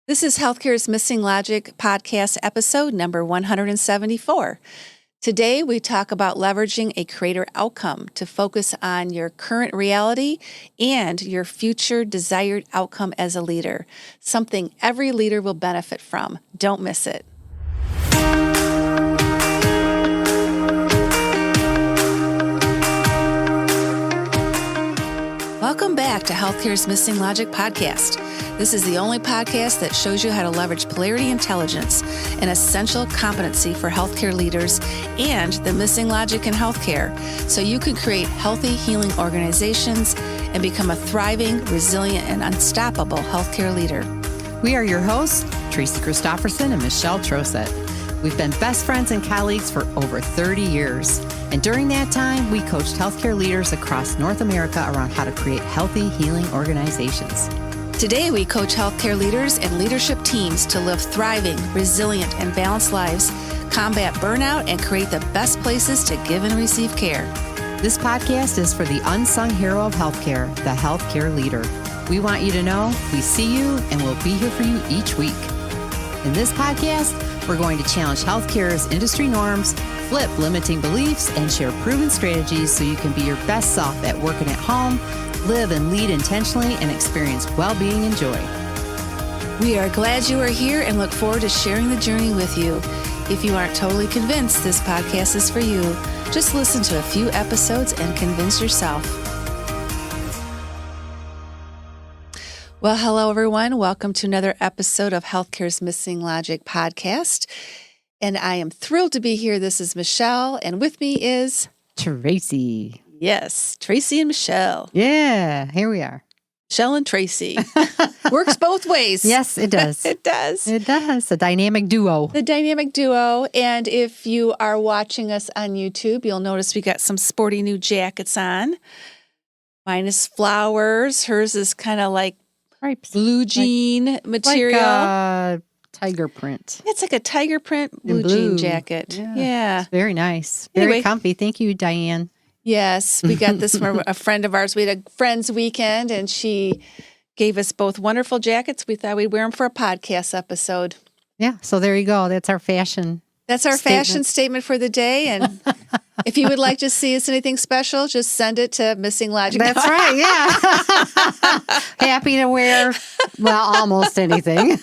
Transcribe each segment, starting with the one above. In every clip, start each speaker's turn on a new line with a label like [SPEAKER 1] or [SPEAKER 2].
[SPEAKER 1] This is Healthcare's Missing Logic podcast episode number 174. Today, we talk about leveraging a creator outcome to focus on your current reality and your future desired outcome as a leader, something every leader will benefit from. Don't miss it. Welcome back to Healthcare's Missing Logic podcast. This is the only podcast that shows you how to leverage polarity intelligence, an essential competency for healthcare leaders, and the missing logic in healthcare, so you can create healthy, healing organizations and become a thriving, resilient, and unstoppable healthcare leader.
[SPEAKER 2] We are your hosts, Tracy Christofferson and Michelle Trosett. We've been best friends and colleagues for over 30 years. And during that time, we coached healthcare leaders across North America around how to create healthy, healing organizations.
[SPEAKER 1] Today, we coach healthcare leaders and leadership teams to live thriving, resilient, and balanced lives, combat burnout, and create the best places to give and receive care.
[SPEAKER 2] This podcast is for the unsung hero of healthcare, the healthcare leader. We want you to know we see you and we'll be here for you each week. In this podcast, we're going to challenge healthcare's industry norms, flip limiting beliefs, and share proven strategies so you can be your best self at work and at home, live and lead intentionally, and experience well-being and joy.
[SPEAKER 1] We are glad you are here and look forward to sharing the journey with you. If you aren't totally convinced this podcast is for you, just listen to a few episodes and convince yourself. Well, hello, everyone. Welcome to another episode of Healthcare's Missing Logic podcast. And I am thrilled to be here. This is Michelle, and with me is
[SPEAKER 2] Tracy.
[SPEAKER 1] Yes, Tracy and Michelle.
[SPEAKER 2] Yeah, here we are.
[SPEAKER 1] Michelle and Tracy. Works both ways.
[SPEAKER 2] Yes, it does.
[SPEAKER 1] It does.
[SPEAKER 2] It does. A dynamic duo.
[SPEAKER 1] The dynamic duo. And if you are watching us on YouTube, you'll notice we got some sporty new jackets on. Mine is flowers. Hers is kind of like blue jean material.
[SPEAKER 2] Like tiger print.
[SPEAKER 1] It's like a tiger print blue jean jacket. Yeah.
[SPEAKER 2] It's very nice. Very comfy. Thank you, Diane.
[SPEAKER 1] Yes, we got this from a friend of ours. We had a friend's weekend, and she gave us both wonderful jackets. We thought we'd wear them for a podcast episode.
[SPEAKER 2] Yeah, so there you go. That's our fashion.
[SPEAKER 1] That's our fashion statement for the day. And if you would like to see us anything special, just send it to Missing Logic.
[SPEAKER 2] That's right, yeah. Happy to wear, well, almost anything.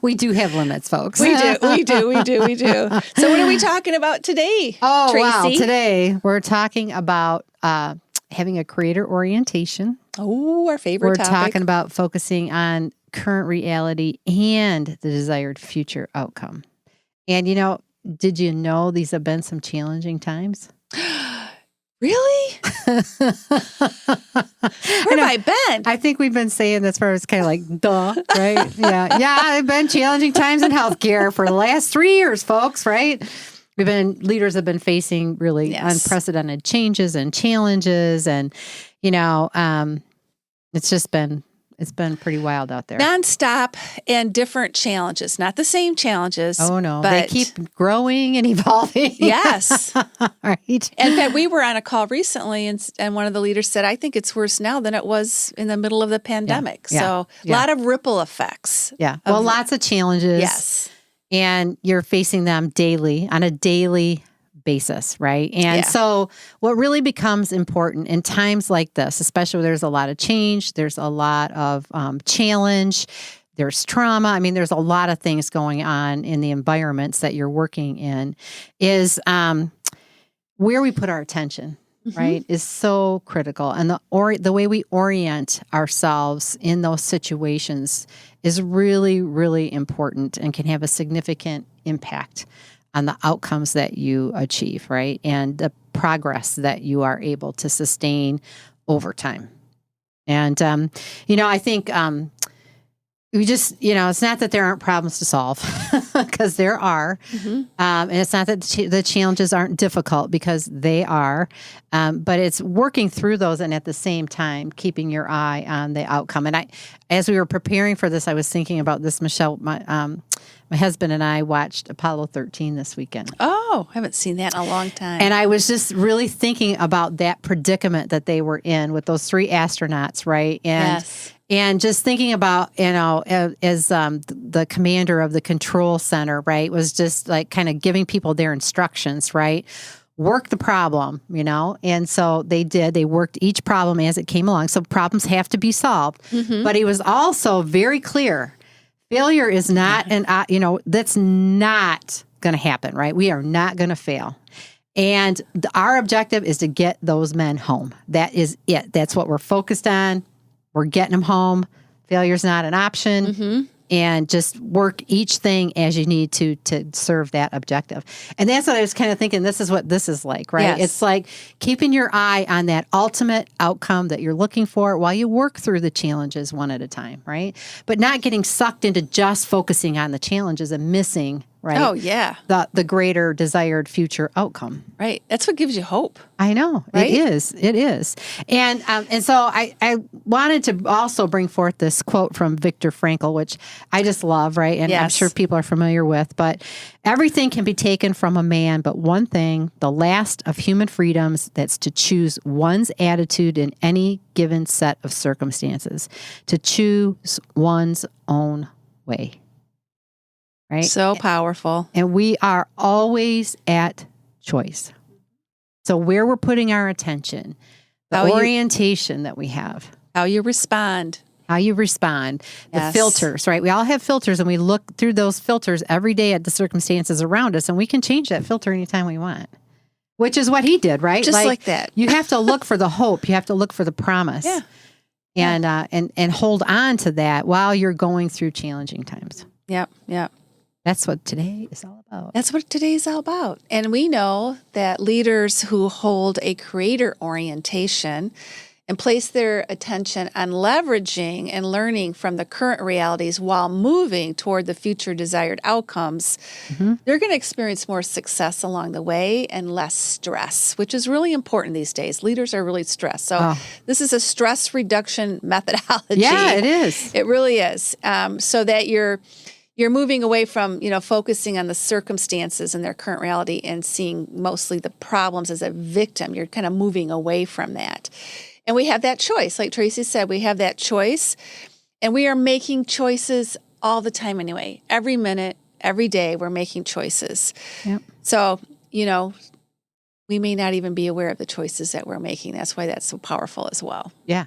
[SPEAKER 2] We do have limits, folks.
[SPEAKER 1] We do. So what are we talking about today,
[SPEAKER 2] Oh,
[SPEAKER 1] Tracy?
[SPEAKER 2] wow. Today we're talking about having a creator orientation.
[SPEAKER 1] Oh, our favorite
[SPEAKER 2] We're
[SPEAKER 1] topic.
[SPEAKER 2] talking about focusing on current reality and the desired future outcome. And, did you know these have been some challenging times?
[SPEAKER 1] Really? Where have I been?
[SPEAKER 2] I think we've been saying this for it's kind of like, duh, right? Yeah, they've been challenging times in healthcare for the last 3 years, folks, right? Leaders have been facing really unprecedented changes and challenges, and it's been pretty wild out there.
[SPEAKER 1] Nonstop and different challenges, not the same challenges.
[SPEAKER 2] Oh no,
[SPEAKER 1] but
[SPEAKER 2] they keep growing and evolving.
[SPEAKER 1] Yes,
[SPEAKER 2] right.
[SPEAKER 1] In fact, we were on a call recently, and one of the leaders said, "I think it's worse now than it was in the middle of the pandemic." So a lot of ripple effects.
[SPEAKER 2] Yeah, well, lots of challenges.
[SPEAKER 1] Yes,
[SPEAKER 2] and you're facing them on a daily basis, right? And so what really becomes important in times like this, especially where there's a lot of change, there's a lot of challenge, there's trauma. I mean, there's a lot of things going on in the environments that you're working in, is where we put our attention, right, is so critical. And the way we orient ourselves in those situations is really, really important and can have a significant impact on the outcomes that you achieve, right? And the progress that you are able to sustain over time. And, I think we just, it's not that there aren't problems to solve, because there are. And it's not that the challenges aren't difficult, because they are. But it's working through those and at the same time, keeping your eye on the outcome. And as we were preparing for this, I was thinking about this, Michelle. My husband and I watched Apollo 13 this weekend.
[SPEAKER 1] Oh, I haven't seen that in a long time.
[SPEAKER 2] And I was just really thinking about that predicament that they were in with those 3 astronauts, right? And just thinking about, as the commander of the control center, right, was just like kind of giving people their instructions, right? Work the problem, and so they did. They worked each problem as it came along. So problems have to be solved. But he was also very clear. Failure is not, that's not going to happen, right? We are not going to fail. And our objective is to get those men home. That is it. That's what we're focused on. We're getting them home. Failure's not an option. And just work each thing as you need to serve that objective. And that's what I was kind of thinking. This is what this is like, right?
[SPEAKER 1] Yes.
[SPEAKER 2] It's like keeping your eye on that ultimate outcome that you're looking for while you work through the challenges one at a time, right? But not getting sucked into just focusing on the challenges and missing, right?
[SPEAKER 1] Oh, yeah.
[SPEAKER 2] The greater desired future outcome.
[SPEAKER 1] Right. That's what gives you hope.
[SPEAKER 2] I know.
[SPEAKER 1] Right?
[SPEAKER 2] It is. And so I wanted to also bring forth this quote from Viktor Frankl, which I just love, right? And I'm sure people are familiar with. But everything can be taken from a man, but one thing, the last of human freedoms, that's to choose one's attitude in any given set of circumstances, to choose one's own way. Right?
[SPEAKER 1] So powerful.
[SPEAKER 2] And we are always at choice. So where we're putting our attention, the orientation that we have.
[SPEAKER 1] How you respond.
[SPEAKER 2] The filters, right? We all have filters, and we look through those filters every day at the circumstances around us, and we can change that filter anytime we want, which is what he did, right?
[SPEAKER 1] Just like that.
[SPEAKER 2] You have to look for the hope. You have to look for the promise.
[SPEAKER 1] Yeah.
[SPEAKER 2] And hold on to that while you're going through challenging times.
[SPEAKER 1] Yep.
[SPEAKER 2] That's what today is all about.
[SPEAKER 1] That's what today is all about. And we know that leaders who hold a creator orientation and place their attention on leveraging and learning from the current realities while moving toward the future desired outcomes, they're going to experience more success along the way and less stress, which is really important these days. Leaders are really stressed. So this is a stress reduction methodology.
[SPEAKER 2] Yeah, it is.
[SPEAKER 1] It really is. So that you're moving away from, focusing on the circumstances and their current reality and seeing mostly the problems as a victim. You're kind of moving away from that. And we have that choice. Like Tracy said, we have that choice. And we are making choices all the time anyway. Every minute, every day, we're making choices.
[SPEAKER 2] Yep.
[SPEAKER 1] So, we may not even be aware of the choices that we're making. That's why that's so powerful as well.
[SPEAKER 2] Yeah.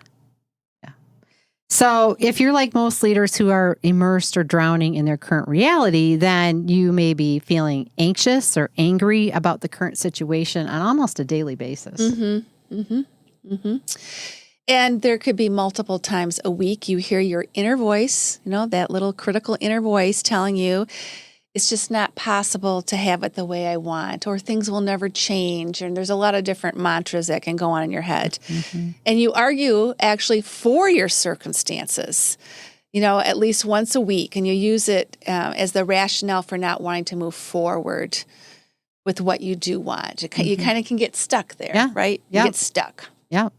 [SPEAKER 2] So if you're like most leaders who are immersed or drowning in their current reality, then you may be feeling anxious or angry about the current situation on almost a daily basis.
[SPEAKER 1] And there could be multiple times a week you hear your inner voice, that little critical inner voice telling you it's just not possible to have it the way I want, or things will never change. And there's a lot of different mantras that can go on in your head. And you argue actually for your circumstances, at least once a week. And you use it as the rationale for not wanting to move forward with what you do want. You kind of can get stuck there, right? You get stuck.
[SPEAKER 2] Yep.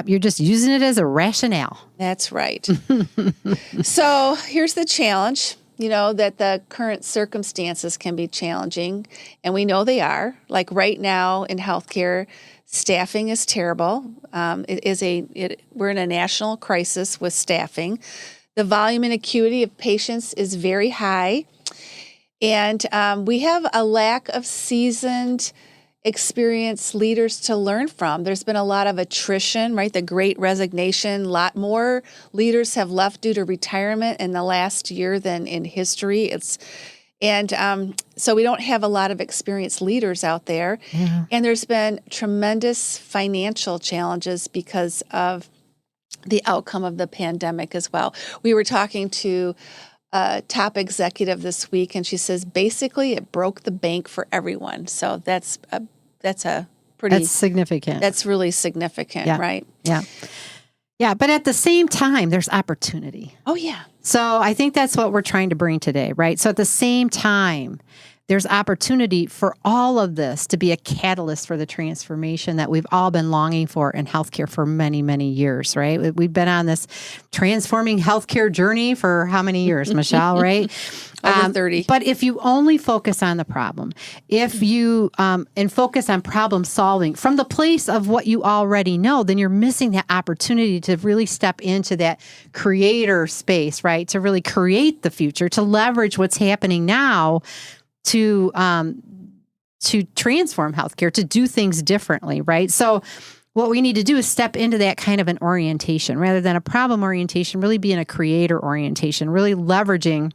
[SPEAKER 2] You're just using it as a rationale.
[SPEAKER 1] That's right. So here's the challenge. That the current circumstances can be challenging, and we know they are. Like right now in healthcare, staffing is terrible. We're in a national crisis with staffing. The volume and acuity of patients is very high, and we have a lack of seasoned, experienced leaders to learn from. There's been a lot of attrition, right? The Great Resignation. A lot more leaders have left due to retirement in the last year than in history. So we don't have a lot of experienced leaders out there.
[SPEAKER 2] Yeah.
[SPEAKER 1] And there's been tremendous financial challenges because of the outcome of the pandemic as well. We were talking to a top executive this week, and she says basically it broke the bank for everyone. So that's
[SPEAKER 2] significant.
[SPEAKER 1] That's really significant, right?
[SPEAKER 2] Yeah, but at the same time, there's opportunity.
[SPEAKER 1] Oh, yeah.
[SPEAKER 2] So I think that's what we're trying to bring today, right? So at the same time there's opportunity for all of this to be a catalyst for the transformation that we've all been longing for in healthcare for many, many years, right? We've been on this transforming healthcare journey for how many years, Michelle, right?
[SPEAKER 1] Over 30.
[SPEAKER 2] But if you only focus on the problem, if you and focus on problem solving from the place of what you already know, then you're missing that opportunity to really step into that creator space, right? To really create the future, to leverage what's happening now to transform healthcare, to do things differently, right? So what we need to do is step into that kind of an orientation rather than a problem orientation, really be in a creator orientation, really leveraging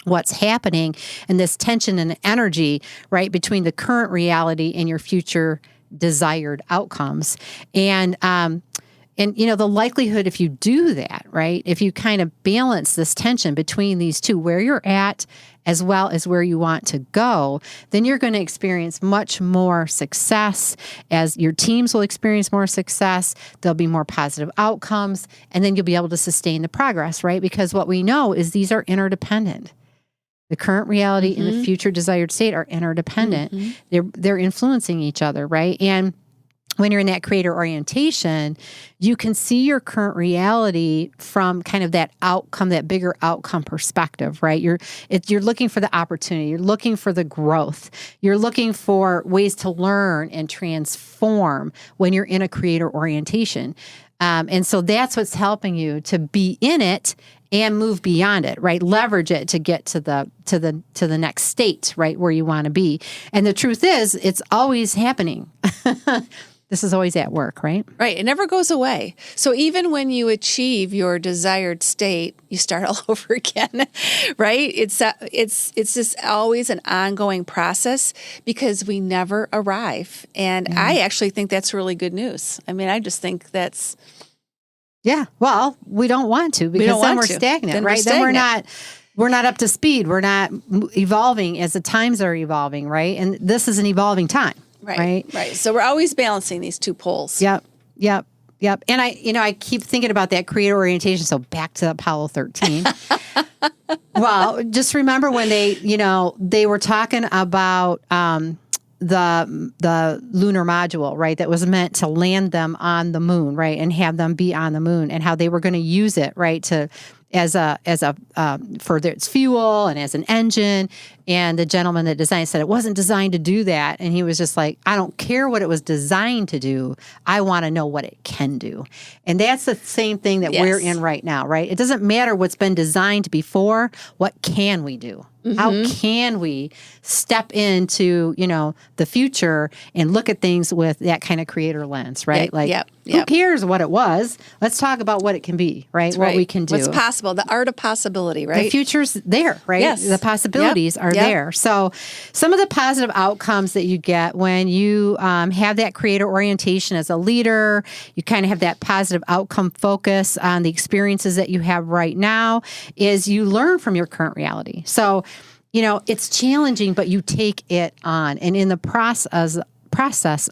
[SPEAKER 2] what's happening and this tension and energy, right, between the current reality and your future desired outcomes. And the likelihood if you do that, right, if you kind of balance this tension between these two, where you're at as well as where you want to go, then you're going to experience much more success, as your teams will experience more success. There'll be more positive outcomes, and then you'll be able to sustain the progress, right? Because what we know is these are interdependent. The current reality and the future desired state are interdependent. They're influencing each other, right? And when you're in that creator orientation, you can see your current reality from kind of that outcome, that bigger outcome perspective, right? You're looking for the opportunity. You're looking for the growth. You're looking for ways to learn and transform when you're in a creator orientation. And so that's what's helping you to be in it and move beyond it, right? Leverage it to get to the next state, right, where you want to be. And the truth is, it's always happening. This is always at work, right?
[SPEAKER 1] Right. It never goes away. So even when you achieve your desired state, you start all over again, right? It's just always an ongoing process because we never arrive. And I actually think that's really good news. I mean, I just think that's...
[SPEAKER 2] Yeah. Well, we don't want to because then we're stagnant, right? Then we're not up to speed. We're not evolving as the times are evolving, right? And this is an evolving time. Right.
[SPEAKER 1] So we're always balancing these two poles.
[SPEAKER 2] Yep. And I keep thinking about that creator orientation. So back to Apollo 13. Well, just remember when they were talking about the lunar module, right? That was meant to land them on the moon, right? And have them be on the moon, and how they were going to use it, right? For its fuel and as an engine. And the gentleman that designed said it wasn't designed to do that. And he was just like, I don't care what it was designed to do. I want to know what it can do. And that's the same thing that we're in right now, right? It doesn't matter what's been designed before. What can we do? How can we step into, the future and look at things with that kind of creator lens, right? Who cares what it was? Let's talk about what it can be, right? What we can do.
[SPEAKER 1] What's possible, the art of possibility, right?
[SPEAKER 2] The future's there, right?
[SPEAKER 1] Yes.
[SPEAKER 2] The possibilities are there. So some of the positive outcomes that you get when you have that creator orientation as a leader, you kind of have that positive outcome focus on the experiences that you have right now, is you learn from your current reality. So, it's challenging, but you take it on. And in the process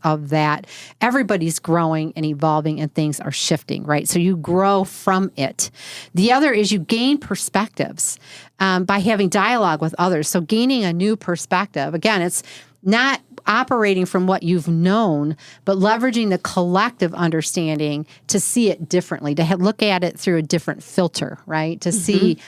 [SPEAKER 2] of that, everybody's growing and evolving and things are shifting, right? So you grow from it. The other is you gain perspectives by having dialogue with others. So gaining a new perspective. Again, it's not operating from what you've known, but leveraging the collective understanding to see it differently, to look at it through a different filter, right? To see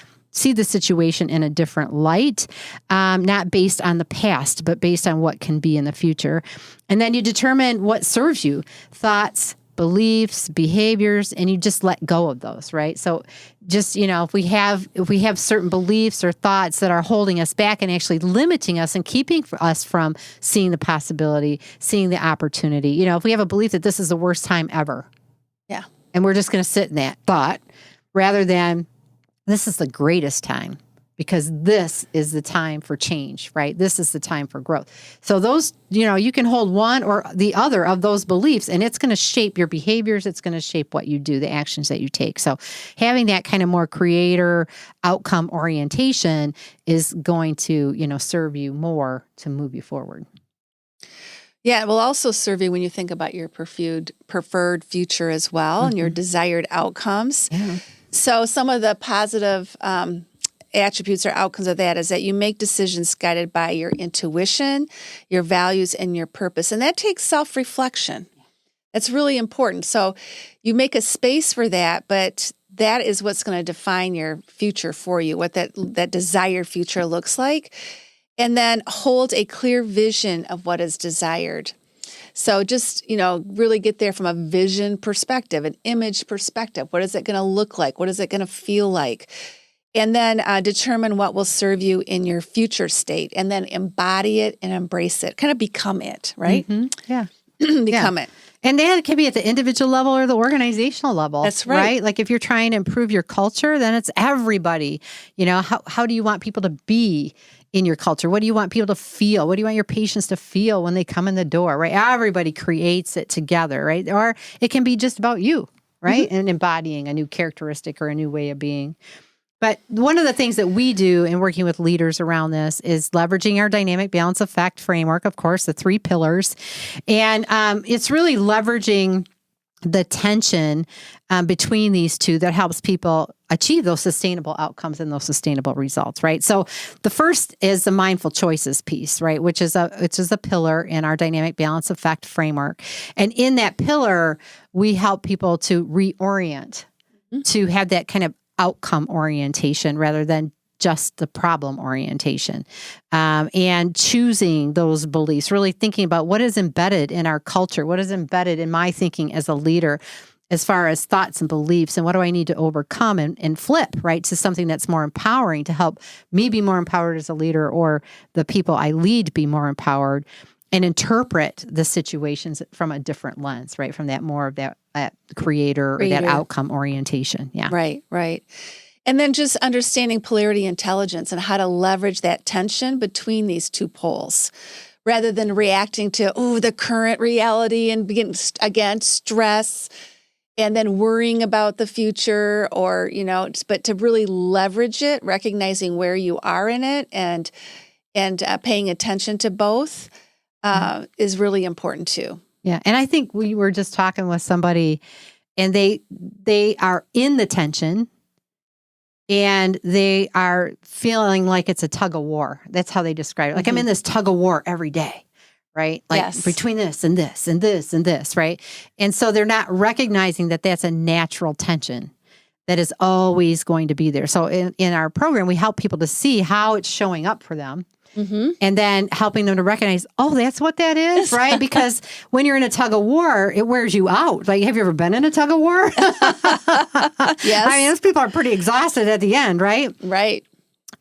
[SPEAKER 2] the situation in a different light, not based on the past, but based on what can be in the future. And then you determine what serves you, thoughts, beliefs, behaviors, and you just let go of those, right? So just, if we have certain beliefs or thoughts that are holding us back and actually limiting us and keeping us from seeing the possibility, seeing the opportunity, if we have a belief that this is the worst time ever.
[SPEAKER 1] Yeah.
[SPEAKER 2] And we're just going to sit in that thought rather than this is the greatest time because this is the time for change, right? This is the time for growth. So those, you can hold one or the other of those beliefs and it's going to shape your behaviors. It's going to shape what you do, the actions that you take. So having that kind of more creator outcome orientation is going to, serve you more to move you forward.
[SPEAKER 1] Yeah, it will also serve you when you think about your preferred future as well and your desired outcomes.
[SPEAKER 2] Yeah.
[SPEAKER 1] So some of the positive attributes or outcomes of that is that you make decisions guided by your intuition, your values, and your purpose. And that takes self-reflection. That's really important. So you make a space for that, but that is what's going to define your future for you, what that desired future looks like. And then hold a clear vision of what is desired. So just, really get there from a vision perspective, an image perspective. What is it going to look like? What is it going to feel like? And then determine what will serve you in your future state, and then embody it and embrace it. Kind of become it, right?
[SPEAKER 2] Mm-hmm. Yeah.
[SPEAKER 1] Become it.
[SPEAKER 2] And that can be at the individual level or the organizational level.
[SPEAKER 1] That's right.
[SPEAKER 2] Like if you're trying to improve your culture, then it's everybody. How do you want people to be in your culture? What do you want people to feel? What do you want your patients to feel when they come in the door, right? Everybody creates it together, right? Or it can be just about you, right? Mm-hmm. And embodying a new characteristic or a new way of being. But one of the things that we do in working with leaders around this is leveraging our dynamic balance effect framework, of course, the 3 pillars. And it's really leveraging the tension between these two that helps people achieve those sustainable outcomes and those sustainable results, right? So the first is the mindful choices piece, right? Which is a pillar in our dynamic balance effect framework. And in that pillar, we help people to reorient, to have that kind of outcome orientation rather than just the problem orientation, and choosing those beliefs, really thinking about what is embedded in our culture, what is embedded in my thinking as a leader, as far as thoughts and beliefs, and what do I need to overcome and flip, right, to something that's more empowering to help me be more empowered as a leader, or the people I lead be more empowered, and interpret the situations from a different lens, right, from that more of that creator or that outcome orientation. Yeah.
[SPEAKER 1] Right. And then just understanding polarity intelligence and how to leverage that tension between these two poles, rather than reacting to, the current reality and begin, again, stress, and then worrying about the future, or, but to really leverage it, recognizing where you are in it, and paying attention to both is really important too.
[SPEAKER 2] Yeah. And I think we were just talking with somebody, and they are in the tension, and they are feeling like it's a tug of war. That's how they describe it. Like, I'm in this tug of war every day, right? Like between this and this and this and this, right? And so they're not recognizing that that's a natural tension that is always going to be there. So in our program, we help people to see how it's showing up for them. Mm-hmm. And then helping them to recognize, that's what that is, right? Because when you're in a tug of war, it wears you out. Like, have you ever been in a tug of war?
[SPEAKER 1] Yes.
[SPEAKER 2] I mean, those people are pretty exhausted at the end, right?
[SPEAKER 1] Right.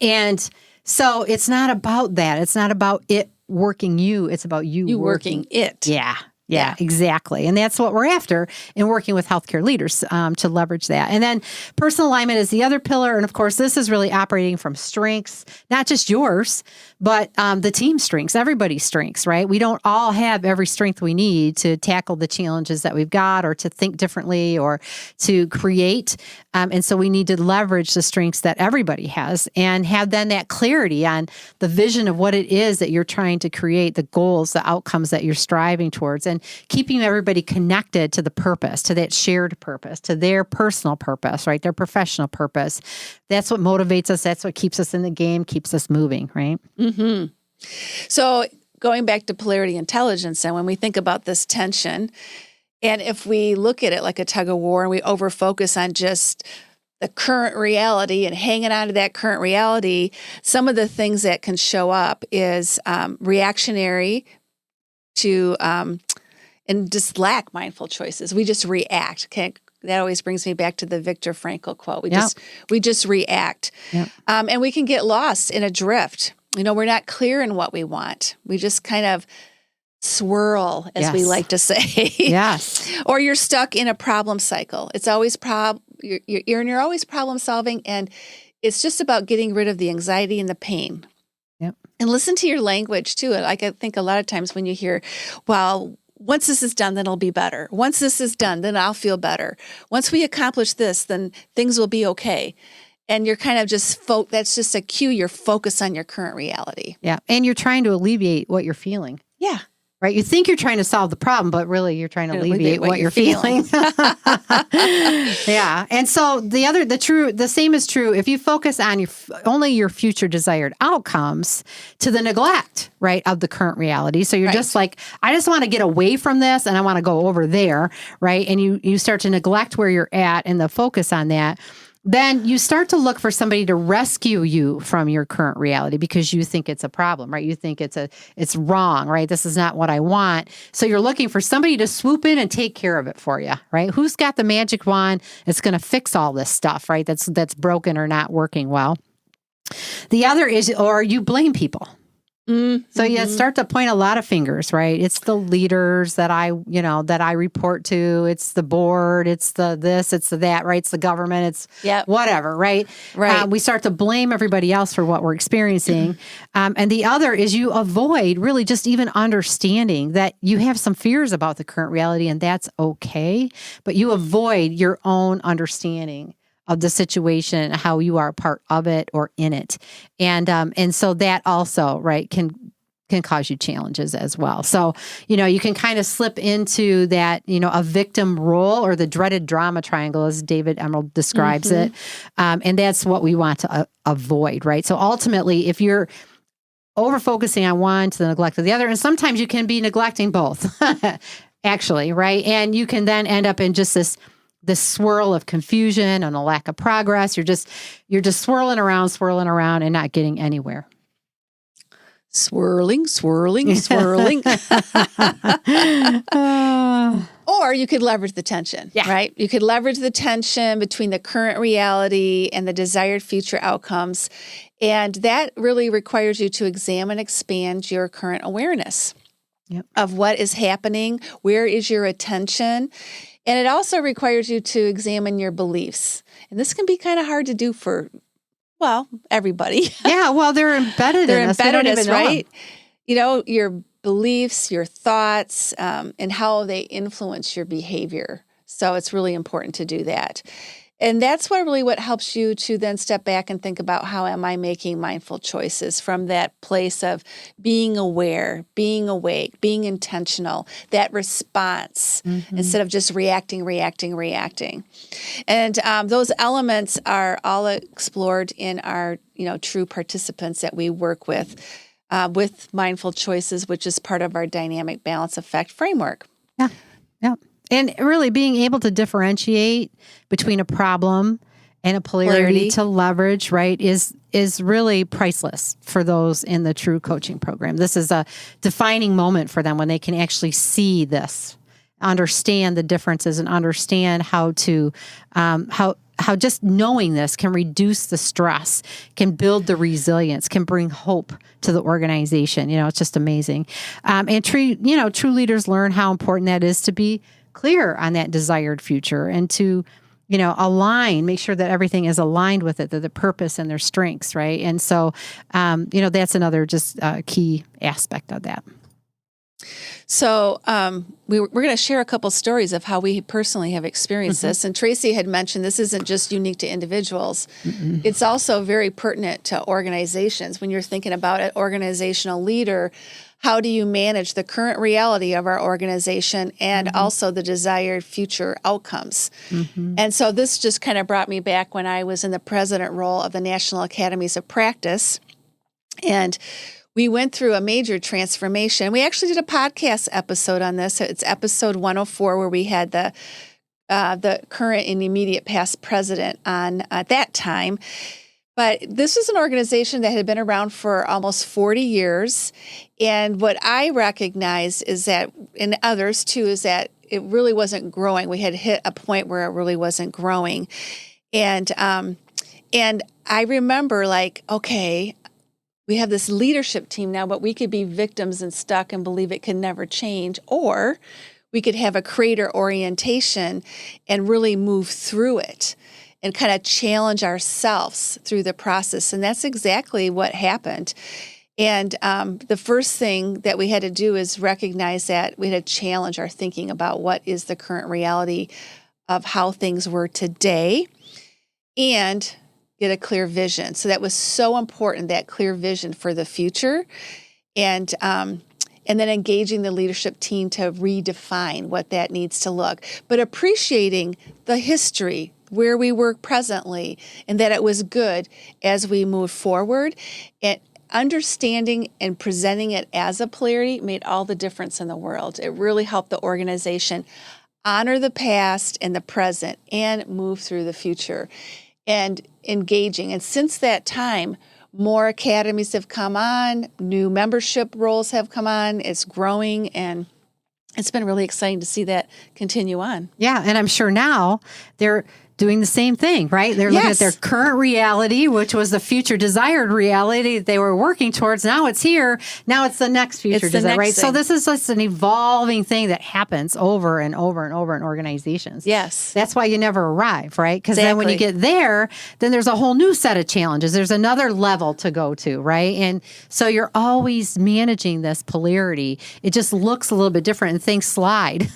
[SPEAKER 2] And so it's not about that. It's not about it working you. It's about you
[SPEAKER 1] working it.
[SPEAKER 2] Yeah, exactly. And that's what we're after in working with healthcare leaders, to leverage that. And then personal alignment is the other pillar. And of course, this is really operating from strengths, not just yours, but the team's strengths, everybody's strengths, right? We don't all have every strength we need to tackle the challenges that we've got, or to think differently, or to create. And so we need to leverage the strengths that everybody has, and have then that clarity on the vision of what it is that you're trying to create, the goals, the outcomes that you're striving towards, and keeping everybody connected to the purpose, to that shared purpose, to their personal purpose, right? Their professional purpose. That's what motivates us. That's what keeps us in the game, keeps us moving, right?
[SPEAKER 1] Mm-hmm. So going back to polarity intelligence, and when we think about this tension, and if we look at it like a tug of war, and we over-focus on just the current reality and hanging on to that current reality, some of the things that can show up is reactionary to and just lack mindful choices. We just react. Okay? That always brings me back to the Viktor Frankl quote. We just react. Yep. And we can get lost in a drift. We're not clear in what we want. We just kind of swirl, as we like to say.
[SPEAKER 2] Yes.
[SPEAKER 1] Or you're stuck in a problem cycle. It's always you're always problem solving, and it's just about getting rid of the anxiety and the pain.
[SPEAKER 2] Yep.
[SPEAKER 1] And listen to your language too. Like, I think a lot of times when you hear, well, once this is done, then it'll be better. Once this is done, then I'll feel better. Once we accomplish this, then things will be okay. And you're kind of just, that's just a cue. You're focused on your current reality.
[SPEAKER 2] Yeah. And you're trying to alleviate what you're feeling.
[SPEAKER 1] Yeah.
[SPEAKER 2] right? You think you're trying to solve the problem, but really you're trying to alleviate what you're feeling. Yeah. And so the same is true if you focus on only your future desired outcomes to the neglect, right, of the current reality. So you're just like, I just want to get away from this and I want to go over there, right? And you start to neglect where you're at and the focus on that. Then you start to look for somebody to rescue you from your current reality because you think it's a problem, right? You think it's wrong, right? This is not what I want. So you're looking for somebody to swoop in and take care of it for you, right? Who's got the magic wand that's going to fix all this stuff, right? That's broken or not working well. The other is, or you blame people. Mm-hmm. So you start to point a lot of fingers, right? It's the leaders that I report to. It's the board. It's the this. It's the that, right? It's the government. It's whatever, right? Right. We start to blame everybody else for what we're experiencing. And the other is you avoid really just even understanding that you have some fears about the current reality and that's okay. But you avoid your own understanding of the situation, how you are a part of it or in it. And so that also, right, can cause you challenges as well. So, you can kind of slip into that, a victim role or the dreaded drama triangle as David Emerald describes it. And that's what we want to avoid, right? So ultimately, if you're over-focusing on one to the neglect of the other, and sometimes you can be neglecting both, actually, right? And you can then end up in just this swirl of confusion and a lack of progress. You're just swirling around and not getting anywhere.
[SPEAKER 1] Swirling. Or you could leverage the tension, right? You could leverage the tension between the current reality and the desired future outcomes. And that really requires you to examine, expand your current awareness of what is happening, where is your attention. And it also requires you to examine your beliefs. And this can be kind of hard to do for, everybody.
[SPEAKER 2] Yeah, they're embedded in us.
[SPEAKER 1] They're embedded in us, right? Your beliefs, your thoughts, and how they influence your behavior. So it's really important to do that. And that's what helps you to then step back and think about how am I making mindful choices from that place of being aware, being awake, being intentional, that response instead of just reacting. And those elements are all explored in our, true participants that we work with mindful choices, which is part of our dynamic balance effect framework.
[SPEAKER 2] Yeah. And really being able to differentiate between a problem and a polarity to leverage, right, is really priceless for those in the true coaching program. This is a defining moment for them when they can actually see this, understand the differences, and understand how to how just knowing this can reduce the stress, can build the resilience, can bring hope to the organization. It's just amazing. And true leaders learn how important that is to be clear on that desired future and to, make sure that everything is aligned with it, the purpose and their strengths, right? And so, that's another just key aspect of that.
[SPEAKER 1] So we're going to share a couple stories of how we personally have experienced this. And Tracy had mentioned this isn't just unique to individuals. It's also very pertinent to organizations. When you're thinking about an organizational leader, how do you manage the current reality of our organization and also the desired future outcomes? And so this just kind of brought me back when I was in the president role of the National Academies of Practice. And we went through a major transformation. We actually did a podcast episode on this. It's episode 104, where we had the current and immediate past president on at that time. But this is an organization that had been around for almost 40 years. And what I recognized is that, and others too, is that it really wasn't growing. We had hit a point where it really wasn't growing. And I remember okay, we have this leadership team now, but we could be victims and stuck and believe it can never change, or we could have a creator orientation and really move through it and kind of challenge ourselves through the process. And that's exactly what happened. And the first thing that we had to do is recognize that we had to challenge our thinking about what is the current reality of how things were today and get a clear vision. So that was so important, that clear vision for the future. And and then engaging the leadership team to redefine what that needs to look, but appreciating the history, where we work presently, and that it was good as we move forward. And understanding and presenting it as a polarity made all the difference in the world. It really helped the organization honor the past and the present and move through the future and engaging. And since that time, more academies have come on, new membership roles have come on, it's growing, and it's been really exciting to see that continue on.
[SPEAKER 2] Yeah, and I'm sure now they're doing the same thing, right? They're looking at their current reality, which was the future desired reality that they were working towards. Now it's here. Now it's the next future desire, right? So this is just an evolving thing that happens over and over and over in organizations.
[SPEAKER 1] Yes.
[SPEAKER 2] That's why you never arrive, right? Because then when you get there, then there's a whole new set of challenges. There's another level to go to, right? And so you're always managing this polarity. It just looks a little bit different, and things slide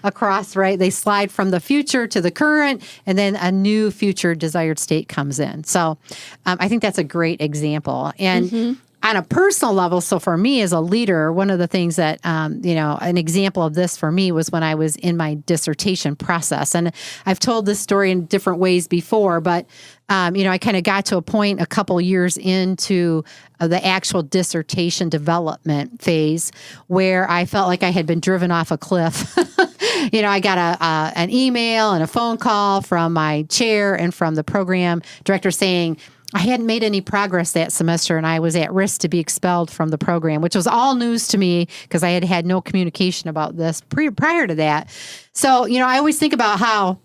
[SPEAKER 2] across, right? They slide from the future to the current, and then a new future desired state comes in. So I think that's a great example. And on a personal level, so for me as a leader, one of the things that, an example of this for me was when I was in my dissertation process. And I've told this story in different ways before, but, I kind of got to a point a couple years into the actual dissertation development phase where I felt like I had been driven off a cliff. I got an email and a phone call from my chair and from the program director saying I hadn't made any progress that semester and I was at risk to be expelled from the program, which was all news to me because I had had no communication about this prior to that. So, I always think about how,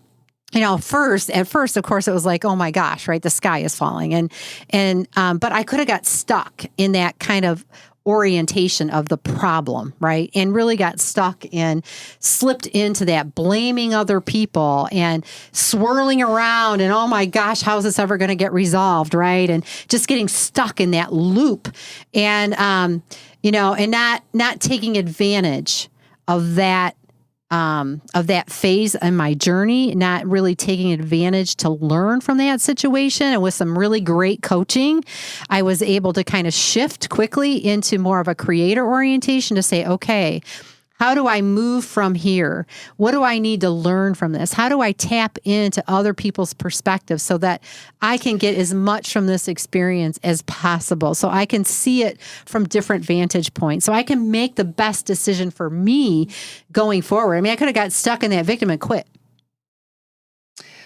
[SPEAKER 2] at first, of course, it was like, oh my gosh, right? The sky is falling. But I could have got stuck in that kind of orientation of the problem, right? And really got stuck and slipped into that blaming other people and swirling around and, oh my gosh, how's this ever going to get resolved, right? And just getting stuck in that loop and, and not taking advantage of that phase in my journey, not really taking advantage to learn from that situation. And with some really great coaching, I was able to kind of shift quickly into more of a creator orientation to say, okay, how do I move from here? What do I need to learn from this? How do I tap into other people's perspectives so that I can get as much from this experience as possible? So I can see it from different vantage points. So I can make the best decision for me going forward. I mean, I could have got stuck in that victim and quit.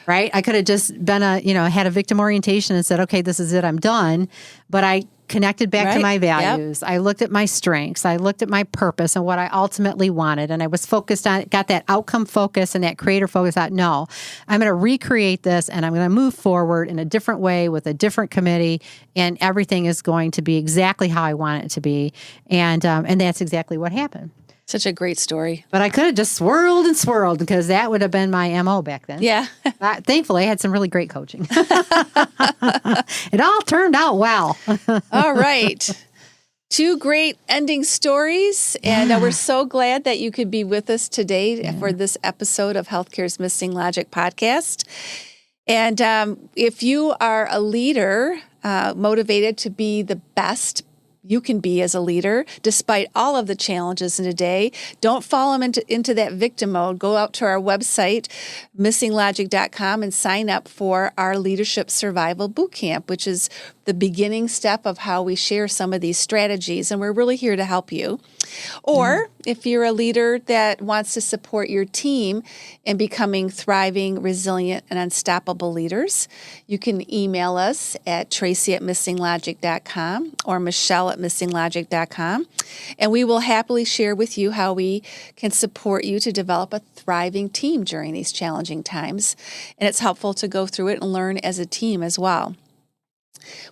[SPEAKER 2] Right? I could have just been had a victim orientation and said, okay, this is it, I'm done. But I connected back to my values. Yep. I looked at my strengths. I looked at my purpose and what I ultimately wanted. And I was focused on, got that outcome focus and that creator focus. No, I'm going to recreate this and I'm going to move forward in a different way with a different committee. And everything is going to be exactly how I want it to be. And that's exactly what happened.
[SPEAKER 1] Such a great story.
[SPEAKER 2] But I could have just swirled and swirled because that would have been my MO back then.
[SPEAKER 1] Yeah.
[SPEAKER 2] Thankfully, I had some really great coaching. It all turned out well.
[SPEAKER 1] All right. 2 great ending stories. And we're so glad that you could be with us today for this episode of Healthcare's Missing Logic podcast. And if you are a leader motivated to be the best you can be as a leader, despite all of the challenges in today. Don't fall into that victim mode. Go out to our website, missinglogic.com, and sign up for our Leadership Survival Bootcamp, which is the beginning step of how we share some of these strategies. And we're really here to help you. Or if you're a leader that wants to support your team in becoming thriving, resilient, and unstoppable leaders, you can email us at tracy@missinglogic.com or michelle@missinglogic.com. And we will happily share with you how we can support you to develop a thriving team during these challenging times. And it's helpful to go through it and learn as a team as well.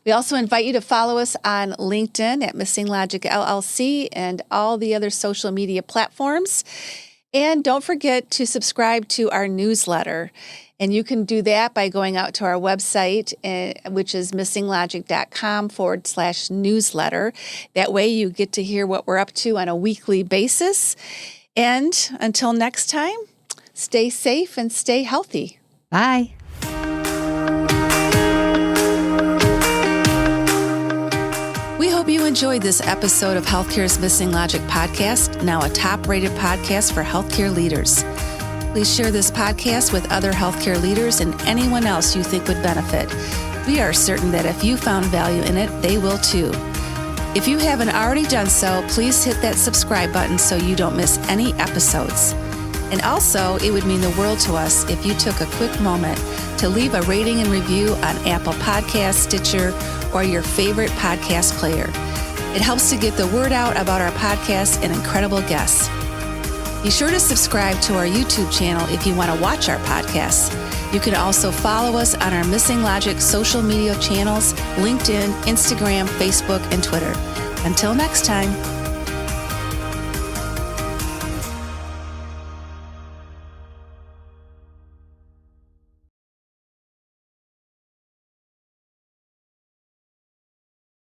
[SPEAKER 1] We also invite you to follow us on LinkedIn at Missing Logic LLC and all the other social media platforms. And don't forget to subscribe to our newsletter. And you can do that by going out to our website, which is missinglogic.com/newsletter. That way you get to hear what we're up to on a weekly basis. And until next time, stay safe and stay healthy.
[SPEAKER 2] Bye.
[SPEAKER 1] We hope you enjoyed this episode of Healthcare's Missing Logic podcast, now a top-rated podcast for healthcare leaders. Please share this podcast with other healthcare leaders and anyone else you think would benefit. We are certain that if you found value in it, they will too. If you haven't already done so, please hit that subscribe button so you don't miss any episodes. And also, it would mean the world to us if you took a quick moment to leave a rating and review on Apple Podcasts, Stitcher, or your favorite podcast player. It helps to get the word out about our podcast and incredible guests. Be sure to subscribe to our YouTube channel if you want to watch our podcasts. You can also follow us on our Missing Logic social media channels, LinkedIn, Instagram, Facebook, and Twitter. Until next time.